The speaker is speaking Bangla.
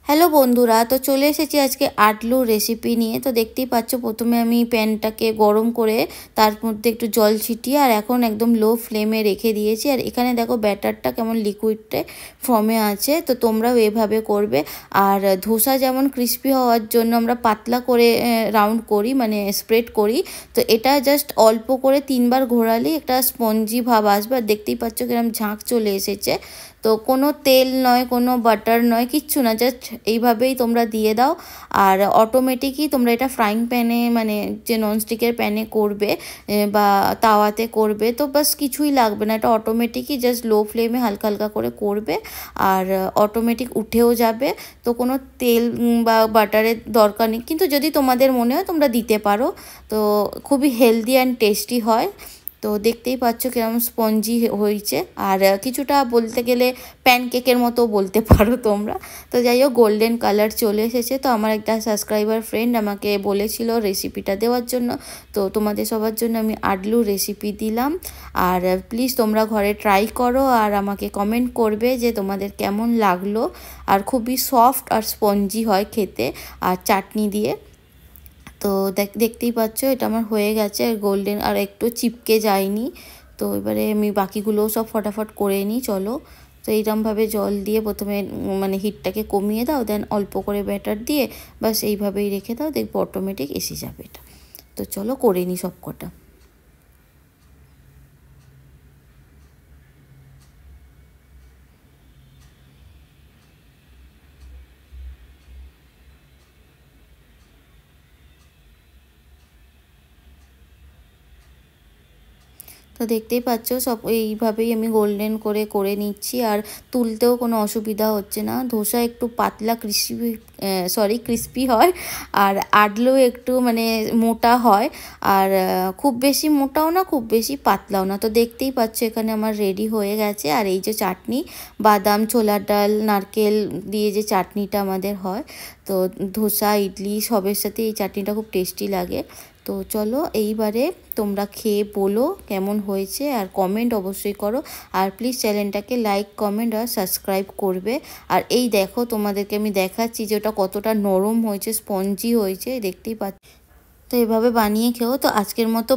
হ্যালো বন্ধুরা, তো চলে এসেছি আজকে আটলুর রেসিপি নিয়ে। তো দেখতেই পাচ্ছ, প্রথমে আমি প্যানটাকে গরম করে তার মধ্যে একটু জল ছিটিয়ে আর এখন একদম লো ফ্লেমে রেখে দিয়েছি। আর এখানে দেখো ব্যাটারটা কেমন লিকুইডে ফর্মে আছে, তো তোমরাও এভাবে করবে। আর ধোসা যেমন ক্রিস্পি হওয়ার জন্য আমরা পাতলা করে রাউন্ড করি, মানে স্প্রেড করি, তো এটা জাস্ট অল্প করে 3বার ঘোরালেই একটা স্পঞ্জি ভাব আসবে। আর দেখতেই পাচ্ছ কিরম ঝাঁক চলে এসেছে। তো কোনো তেল নয়, কোনো বাটার নয়, কিচ্ছু না, জাস্ট এইভাবেই তোমরা দিয়ে দাও। আর অটোমেটিকই তোমরা এটা ফ্রাইং প্যানে, মানে যে ননস্টিকের প্যানে করবে বা তাওয়াতে করবে, তো বাস কিছুই লাগবে না, এটা অটোমেটিকই জাস্ট লো ফ্লেমে হালকা হালকা করে করবে আর অটোমেটিক উঠেও যাবে। তো কোনো তেল বা বাটারের দরকার নেই, কিন্তু যদি তোমাদের মনে হয় তোমরা দিতে পারো। তো খুবই হেলদি অ্যান্ড টেস্টি হয়। তো দেখতেই পাচ্ছ কিরকম স্পঞ্জি হয়েছে, আর কিছুটা বলতে গেলে প্যানকেকের মতো বলতে পারো তোমরা। তো যাই হোক, গোল্ডেন কালার চলে এসেছে। তো আমার একটা সাবস্ক্রাইবার ফ্রেন্ড আমাকে বলেছিল রেসিপিটা দেওয়ার জন্য, তো তোমাদের সবার জন্য আমি আটলু রেসিপি দিলাম। আর প্লিজ তোমরা ঘরে ট্রাই করো আর আমাকে কমেন্ট করবে যে তোমাদের কেমন লাগলো। আর খুবই সফট আর স্পঞ্জি হয় খেতে, আর চাটনি দিয়ে। তো দেখতেই পাচ্ছ এটা আমার হয়ে গেছে, গোল্ডেন আর একটু চিপকে যায়নি। তো এবারে আমি বাকিগুলোও সব ফটাফট করে নিই, চলো। তো এইরকমভাবে জল দিয়ে প্রথমে মানে হিটটাকে কমিয়ে দাও, দেন অল্প করে ব্যাটার দিয়ে বাস এইভাবেই রেখে দাও, দেখবো অটোমেটিক এসে যাবে এটা। তো চলো করে নিই সব কটা। তো দেখতেই পাচ্ছ সব এইভাবেই আমি গোল্ডেন করে করে নিচ্ছি, আর তুলতেও কোনো অসুবিধা হচ্ছে না। ধোসা একটু পাতলা ক্রিস্পি হয়, আর আটলেও একটু মানে মোটা হয়। আর খুব বেশি মোটাও না, খুব বেশি পাতলাও না। তো দেখতেই পাচ্ছ এখানে আমার রেডি হয়ে গেছে। আর এই যে চাটনি, বাদাম, ছোলার ডাল, নারকেল দিয়ে যে চাটনিটা আমাদের হয়, তো ধোসা, ইডলি সবের সাথে এই চাটনিটা খুব টেস্টি লাগে। তো চলো এইবারে তোমরা খেয়ে বলো কেমন হয়েছে, আর কমেন্ট অবশ্যই করো। আর প্লিজ চ্যানেলটাকে লাইক, কমেন্ট আর সাবস্ক্রাইব করবে। আর এই দেখো, তোমাদেরকে আমি দেখাচ্ছি যে ওটা কতটা নরম হয়েছে, স্পঞ্জি হয়েছে, দেখতেই পাচ্ছি। তো এভাবে বানিয়ে খেও। তো আজকের মতো